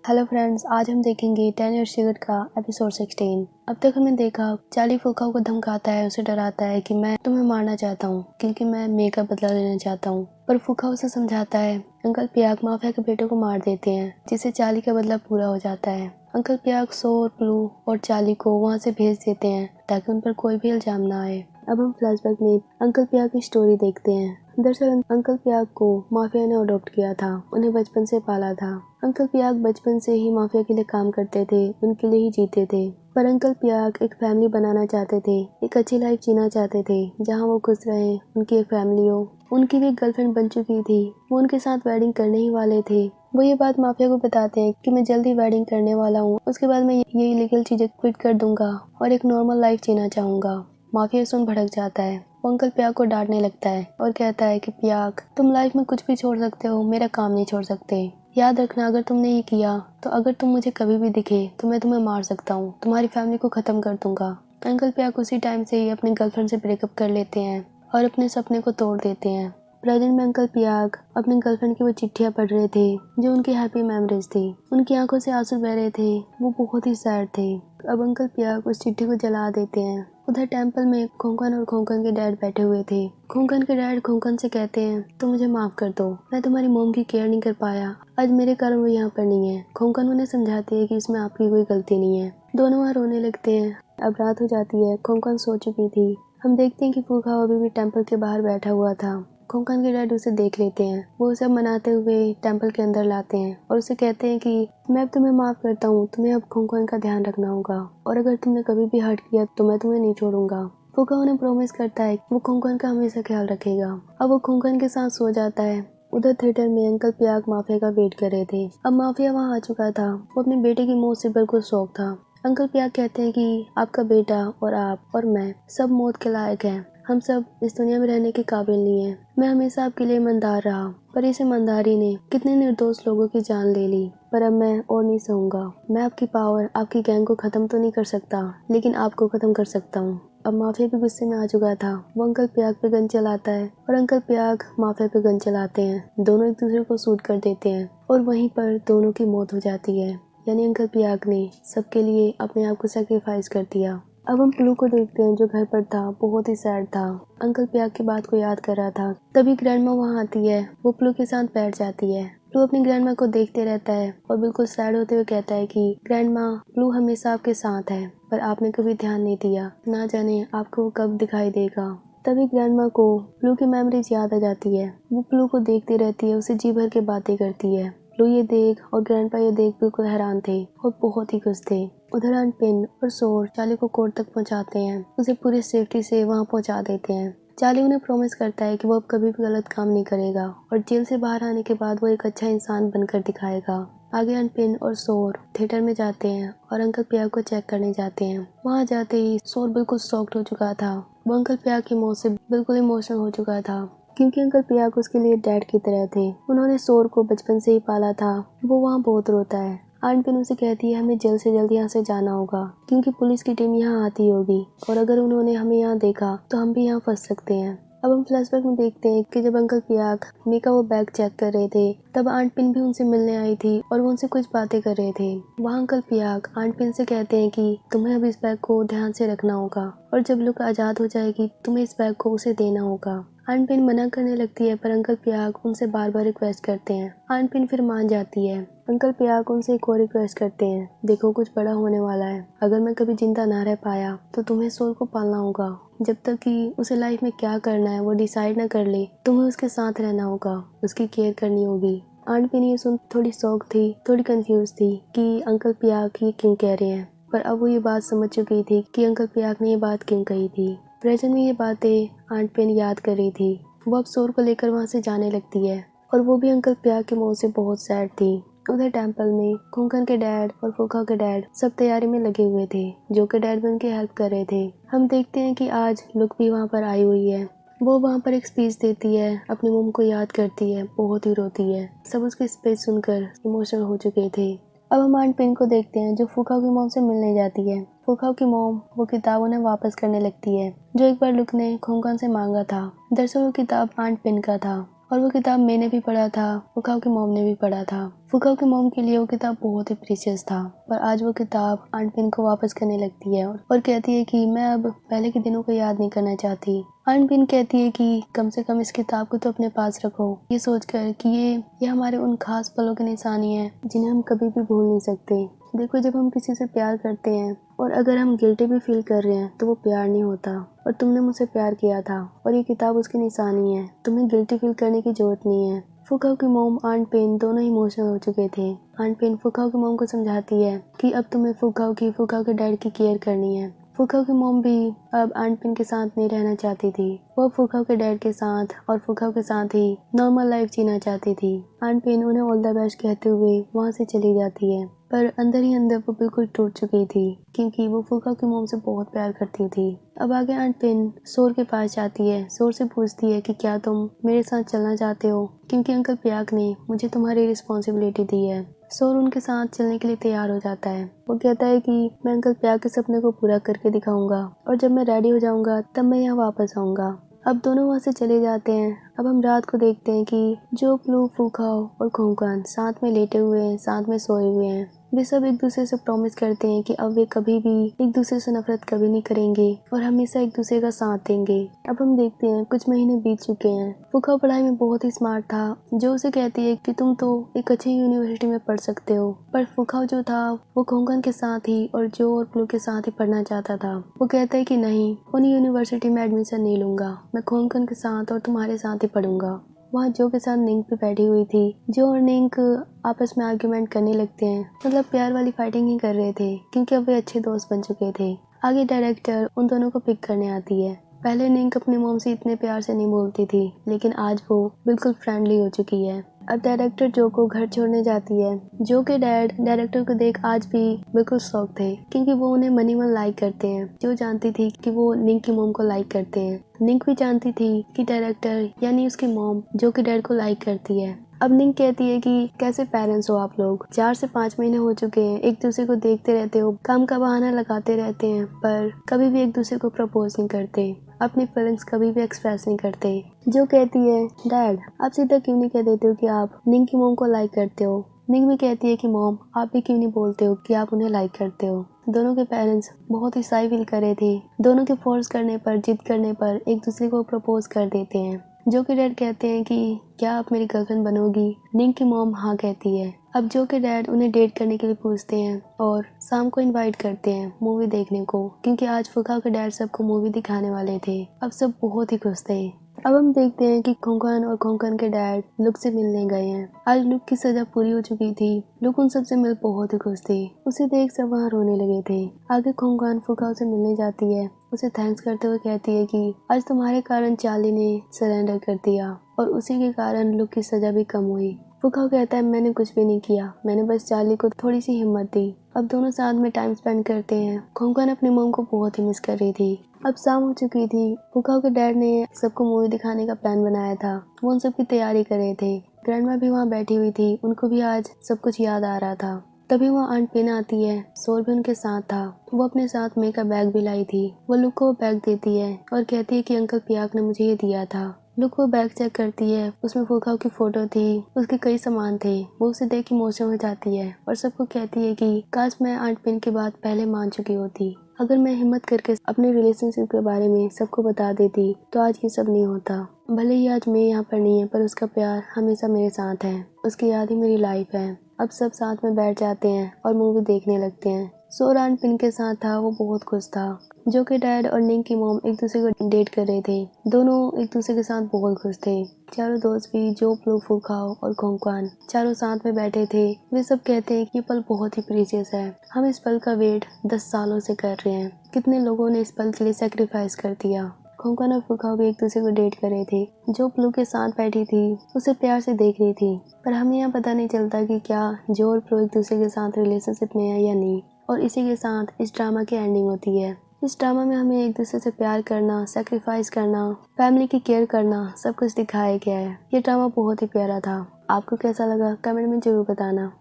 Hello friends, आज हम देखेंगे 10 Year Secret का एपिसोड 16। अब तक हमने देखा चार्ली फुकाओ को धमकाता है, उसे डराता है कि मैं तुम्हें मारना चाहता हूँ क्योंकि मैं मे का बदला लेना चाहता हूँ। पर फुकाओ उसे समझाता है। अंकल पियाक माफिया के बेटे को मार देते हैं, जिससे चार्ली का बदला पूरा हो जाता है। अंकल पियाक सोर, ब्लू और चार्ली को वहाँ से भेज देते हैं ताकि उन पर कोई भी इल्जाम ना आए। अब हम फ्लैशबैक में अंकल पियाक की स्टोरी देखते हैं। दरअसल अंकल पियाक को माफिया ने अडॉप्ट किया था, उन्हें बचपन से पाला था। अंकल पियाक बचपन से ही माफिया के लिए काम करते थे, उनके लिए ही जीते थे। पर अंकल पियाक एक फैमिली बनाना चाहते थे, एक अच्छी लाइफ जीना चाहते थे जहां वो खुश रहे, उनकी एक फैमिली हो। उनकी भी एक गर्लफ्रेंड बन चुकी थी, वो उनके साथ वेडिंग करने ही वाले थे। वो ये बात माफिया को बताते हैं कि मैं जल्दी वेडिंग करने वाला हूँ, उसके बाद मैं ये इलीगल चीजें क्विट कर दूंगा और एक नॉर्मल लाइफ जीना चाहूंगा। माफिया सुन भड़क जाता है। वो अंकल पियाक को डांटने लगता है और कहता है कि पियाक, तुम लाइफ में कुछ भी छोड़ सकते हो, मेरा काम नहीं छोड़ सकते। याद रखना, अगर तुमने ये किया तो अगर तुम मुझे कभी भी दिखे तो मैं तुम्हें मार सकता हूँ, तुम्हारी फैमिली को खत्म कर दूंगा। अंकल पियाक उसी टाइम से ही अपनी गर्लफ्रेंड से ब्रेकअप कर लेते हैं और अपने सपने को तोड़ देते हैं। प्रेजेंट में अंकल पियाक अपनी गर्लफ्रेंड की वो चिट्ठियां पढ़ रहे थे जो उनकी हैप्पी मेमोरीज थी। उनकी आंखों से आंसू बह रहे थे, वो बहुत ही सैड थे। अब अंकल पियाक उस चिट्ठी को जला देते हैं। उधर टेंपल में खोंकन और खोंकन के डैड बैठे हुए थे। खोंकन के डैड खोंकन से कहते हैं, तो मुझे माफ कर दो, मैं तुम्हारी मॉम की केयर नहीं कर पाया, आज मेरे कारण वो यहाँ पर नहीं है। खोंकन उन्हें समझाती है कि इसमें आपकी कोई गलती नहीं है। दोनों वहाँ रोने लगते हैं। अब रात हो जाती है, खोंकन सो चुकी थी। हम देखते हैं कि फुकाओ अभी भी टेंपल के बाहर बैठा हुआ था। खोंकन के डैड उसे देख लेते हैं। वो उसे मनाते हुए टेंपल के अंदर लाते हैं और उसे कहते हैं कि मैं अब तुम्हें माफ करता हूँ, तुम्हें अब खोंकन का ध्यान रखना होगा और अगर तुमने कभी भी हर्ट किया तो मैं तुम्हें नहीं छोड़ूंगा। फुकाओ उन्हें प्रॉमिस करता है कि वो खोंकन का हमेशा ख्याल रखेगा। अब वो खोंकन के साथ सो जाता है। उधर थिएटर में अंकल पियाक माफिया का वेट कर रहे थे। अब माफिया वहाँ आ चुका था। वो अपने बेटे की मौत से बिल्कुल शौक था। अंकल पियाक कहते हैं कि आपका बेटा और आप और मैं सब मौत के लायक हैं, हम सब इस दुनिया में रहने के काबिल नहीं है। मैं हमेशा आपके लिए ईमानदार रहा, पर इस ईमानदारी ने कितने निर्दोष लोगों की जान ले ली। पर अब मैं और नहीं सहूंगा। मैं आपकी पावर, आपकी गैंग को खत्म तो नहीं कर सकता, लेकिन आपको खत्म कर सकता हूँ। अब माफिया भी गुस्से में आ चुका था। वो अंकल पियाक पे गन चलाता है और अंकल पियाक माफिया पे गन चलाते हैं। दोनों एक दूसरे को शूट कर देते हैं और वहीं पर दोनों की मौत हो जाती है। यानी अंकल पियाक ने सबके लिए अपने आप को सेक्रीफाइस कर दिया। अब हम प्लू को देखते हैं जो घर पर था, बहुत ही सैड था। अंकल पियाक की बात को याद कर रहा था। तभी ग्रैंडमा वहाँ आती है। वो प्लू के साथ बैठ जाती है। प्लू अपनी ग्रैंडमा को देखते रहता है और बिल्कुल सैड होते हुए कहता है कि ग्रैंडमा, प्लू हमेशा आपके साथ है, पर आपने कभी ध्यान नहीं दिया, ना जाने आपको वो कब दिखाई देगा। तभी ग्रैंडमा को प्लू की मेमोरीज याद आ जाती है। वो प्लू को देखती रहती है, उसे जी भर के बातें करती है। प्लू ये देख और ग्रैंडपा ये देख बिल्कुल हैरान थे और बहुत ही खुश थे। उधर आंट पिन और सोर चार्ली को कोर्ट तक पहुंचाते हैं, उसे पूरी सेफ्टी से वहां पहुंचा देते हैं। चार्ली उन्हें प्रॉमिस करता है कि वो अब कभी भी गलत काम नहीं करेगा और जेल से बाहर आने के बाद वो एक अच्छा इंसान बनकर दिखाएगा। आगे आंट पिन और सोर थिएटर में जाते हैं और अंकल पियाक को चेक करने जाते हैं। वहां जाते ही सोर बिल्कुल शॉक्ड हो चुका था। वो अंकल पियाक की मौत से बिल्कुल इमोशनल हो चुका था क्योंकि अंकल पियाक उसके लिए डैड की तरह थे। उन्होंने सोर को बचपन से ही पाला था। वो वहाँ बहुत रोता है। आंट पिन उसे कहती है हमें जल्द से जल्द यहाँ से जाना होगा क्योंकि पुलिस की टीम यहाँ आती होगी और अगर उन्होंने हमें यहाँ देखा तो हम भी यहाँ फंस सकते हैं। अब हम फ्लैशबैक में देखते हैं कि जब अंकल पियाक मे का वो बैग चेक कर रहे थे तब आंट पिन भी उनसे मिलने आई थी और वो उनसे कुछ बातें कर रहे थे। वहाँ अंकल पियाक आंट पिन से कहते हैं कि तुम्हें अब इस बैग को ध्यान से रखना होगा और जब लुक आज़ाद हो जाएगी तुम्हें इस बैग को उसे देना होगा। आंट पिन मना करने लगती है पर अंकल पियाक उनसे बार बार रिक्वेस्ट करते हैं। आंट पिन फिर मान जाती है। अंकल पियाक उनसे एक और रिक्वेस्ट करते हैं, देखो कुछ बड़ा होने वाला है, अगर मैं कभी जिंदा ना रह पाया तो तुम्हें सोल को पालना होगा। जब तक कि उसे लाइफ में क्या करना है वो डिसाइड ना कर ले, तुम्हें उसके साथ रहना होगा, उसकी केयर करनी होगी। आंट पिन ये सुन थोड़ी शॉक थी, थोड़ी कंफ्यूज थी कि अंकल पियाक ये क्यों कह रहे हैं, पर अब वो ये बात समझ चुकी थी कि अंकल पियाक ने ये बात क्यों कही थी। प्रेजेंट में ये बातें आंट पिन याद कर रही थी। वो अब सोर को लेकर वहाँ से जाने लगती है और वो भी अंकल पियाक की मौत से बहुत सैड थी। उधर टेंपल में खोंकन के डैड और फुकाओ के डैड सब तैयारी में लगे हुए थे, जो के डैड भी उनकी हेल्प कर रहे थे। हम देखते हैं कि आज लुक भी वहाँ पर आई हुई है। वो वहाँ पर एक स्पीच देती है, अपनी मॉम को याद करती है, बहुत ही रोती है। सब उसकी स्पीच सुनकर इमोशनल हो चुके थे। अब हम आंट पिन को देखते हैं जो फुकाओ की मॉम से मिलने जाती है। फुकाओ की मॉम वो किताब उन्हें वापस करने लगती है जो एक बार लुक ने खोंकन से मांगा था। दरअसल वो किताब आंट पिन का था और वो किताब मैंने भी पढ़ा था, फुकाओ की मॉम ने भी पढ़ा था। फुकाओ की मॉम के लिए वो किताब बहुत ही प्रीशियस था, पर आज वो किताब आंट पिन को वापस करने लगती है और कहती है कि मैं अब पहले के दिनों को याद नहीं करना चाहती। आंट पिन कहती है कि कम से कम इस किताब को तो अपने पास रखो, ये सोचकर कि ये हमारे उन खास पलों की निशानी है जिन्हें हम कभी भी भूल नहीं सकते। देखो, जब हम किसी से प्यार करते हैं और अगर हम गिल्टी भी फील कर रहे हैं तो वो प्यार नहीं होता। और तुमने मुझसे प्यार किया था और ये किताब उसकी निशानी है। तुम्हें गिल्टी फील करने की जरूरत नहीं है। फुकाओ की मॉम आंट पेन दोनों ही इमोशनल हो चुके थे। आंट पेन फुकाओ की मॉम को समझाती है कि अब तुम्हें फुकाओ के डैड की केयर करनी है। फुकाओ की मॉम भी अब आंट पिन के साथ नहीं रहना चाहती थी। वो फुकाओ के डैड के साथ और फुकाओ के साथ ही नॉर्मल लाइफ जीना चाहती थी। आंट पिन उन्हें ऑल द बेस्ट कहते हुए वहाँ से चली जाती है, पर अंदर ही अंदर वो बिल्कुल टूट चुकी थी क्योंकि वो फुकाओ की मॉम से बहुत प्यार करती थी। अब आगे आंट पिन सोर के पास जाती है। सोर से पूछती है कि क्या तुम मेरे साथ चलना चाहते हो, क्योंकि अंकल पियाक ने मुझे तुम्हारी रिस्पॉन्सिबिलिटी दी है। सोर उनके साथ चलने के लिए तैयार हो जाता है। वो कहता है कि मैं अंकल पियाक के सपने को पूरा करके दिखाऊंगा और जब मैं रेडी हो जाऊंगा तब मैं यहाँ वापस आऊंगा। अब दोनों वहाँ से चले जाते हैं। अब हम रात को देखते हैं कि जो, प्लू, फुकाओ और खोंगकान साथ में लेटे हुए हैं, साथ में सोए हुए हैं। वे सब एक दूसरे से प्रॉमिस करते हैं कि अब वे कभी भी एक दूसरे से नफरत कभी नहीं करेंगे और हमेशा एक दूसरे का साथ देंगे। अब हम देखते हैं कुछ महीने बीत चुके हैं। फुकाओ पढ़ाई में बहुत ही स्मार्ट था। जो उसे कहती है कि तुम तो एक अच्छी यूनिवर्सिटी में पढ़ सकते हो, पर फुकाओ जो था वो खोंगकान के साथ ही और जो और प्लू के साथ ही पढ़ना चाहता था। वो कहता है कि नहीं, उन्हीं यूनिवर्सिटी में एडमिशन नहीं लूंगा, मैं खोंगकान के साथ और तुम्हारे साथ ही पढ़ूंगा। वहाँ जो के साथ निंग भी बैठी हुई थी। जो और निंग आपस में आर्ग्यूमेंट करने लगते हैं, मतलब प्यार वाली फाइटिंग ही कर रहे थे क्योंकि अब वे अच्छे दोस्त बन चुके थे। आगे डायरेक्टर उन दोनों को पिक करने आती है। पहले निंग अपनी मॉम से इतने प्यार से नहीं बोलती थी, लेकिन आज वो बिल्कुल फ्रेंडली हो चुकी है। अब डायरेक्टर जो को घर छोड़ने जाती है। जो के डैड डायरेक्टर को देख आज भी बिल्कुल शॉक थे क्योंकि वो उन्हें मनी मन लाइक करते हैं। जो जानती थी कि वो निंग की मॉम को लाइक करते हैं। निंग भी जानती थी कि डायरेक्टर यानी उसकी मॉम जो कि डैड को लाइक करती है। अब निंग कहती है कि कैसे पेरेंट्स हो आप लोग, 4 से 5 महीने हो चुके हैं, एक दूसरे को देखते रहते हो, काम का बहाना लगाते रहते हैं, पर कभी भी एक दूसरे को प्रपोज नहीं करते, अपनी फीलिंग्स कभी भी एक्सप्रेस नहीं करते। जो कहती है डैड आप सीधा क्यों नहीं कह देते हो कि आप निंग की मॉम को लाइक करते हो। निंग भी कहती है कि मॉम आप भी क्यों नहीं बोलते हो कि आप उन्हें लाइक करते हो। दोनों के पेरेंट्स बहुत ही शाई फील कर रहे थे। दोनों के फोर्स करने पर, जिद करने पर एक दूसरे को प्रपोज कर देते हैं। जो के डैड कहते हैं कि क्या आप मेरी गर्लफ्रेंड बनोगी। निंग की मॉम हाँ कहती है। अब जो के डैड उन्हें डेट करने के लिए पूछते हैं और शाम को इनवाइट करते हैं मूवी देखने को, क्योंकि आज फुकाओ के डैड सबको मूवी दिखाने वाले थे। अब सब बहुत ही खुश थे। अब हम देखते हैं कि खोंगकान और खोंगकान के डैड लुक से मिलने गए हैं। आज लुक की सजा पूरी हो चुकी थी। लुक उन सबसे मिल बहुत ही खुश थे। उसे देख सब वहाँ रोने लगे थे। आगे खोंगकान फुकाओ से मिलने जाती है। उसे थैंक्स करते हुए कहती है कि आज तुम्हारे कारण चार्ली ने सरेंडर कर दिया और उसी के कारण लुक की सजा भी कम हुई। फुकाओ कहता है मैंने कुछ भी नहीं किया, मैंने बस चार्ली को थोड़ी सी हिम्मत दी। अब दोनों साथ में टाइम स्पेंड करते हैं। खोंगकान अपनी मॉम को बहुत ही मिस कर रही थी। अब शाम हो चुकी थी। फुकाओ के डैड ने सबको मूवी दिखाने का प्लान बनाया था। वो उन सबकी तैयारी कर रहे थे। ग्रैंडमा भी वहाँ बैठी हुई थी। उनको भी आज सब कुछ याद आ रहा था। तभी वहाँ आंट पेन आती है। सोर भी उनके साथ था। वो अपने साथ मे का बैग भी लाई थी। वो लुक को बैग देती है और कहती है कि अंकल पियाक ने मुझे ये दिया था। लुक वो बैग चेक करती है। उसमें फुकाओ की फोटो थी, उसके कई सामान थे। वो उसे देख इमोशनल हो जाती है और सबको कहती है कि काश मैं आंट पेन की बात पहले मान चुकी होती। अगर मैं हिम्मत करके अपने रिलेशनशिप के बारे में सबको बता देती तो आज ये सब नहीं होता। भले ही आज मैं यहाँ पर नहीं है, पर उसका प्यार हमेशा मेरे साथ है। उसकी याद ही मेरी लाइफ है। अब सब साथ में बैठ जाते हैं और मूवी देखने लगते हैं। सोर आंट पिन के साथ था। वो बहुत खुश था। जो कि डैड और निंग की मॉम एक दूसरे को डेट कर रहे थे। दोनों एक दूसरे के साथ बहुत खुश थे। चारों दोस्त भी, जो, प्लू, फुकाओ और खोंगकान, चारों साथ में बैठे थे। वे सब कहते हैं कि ये पल बहुत ही प्रीशियस है। हम इस पल का वेट 10 सालों से कर रहे हैं। कितने लोगों ने इस पल के लिए सेक्रीफाइस कर दिया। खोंगकान और फुकाओ भी एक दूसरे को डेट कर रहे थे। जो प्लू के साथ बैठी थी उसे प्यार से देख रही थी, पर हमें यहाँ पता नहीं चलता कि क्या जो और प्लू एक दूसरे के साथ रिलेशनशिप में है या नहीं। और इसी के साथ इस ड्रामा की एंडिंग होती है। इस ड्रामा में हमें एक दूसरे से प्यार करना, सेक्रीफाइस करना, फैमिली की केयर करना, सब कुछ दिखाया गया है। ये ड्रामा बहुत ही प्यारा था। आपको कैसा लगा कमेंट में जरूर बताना।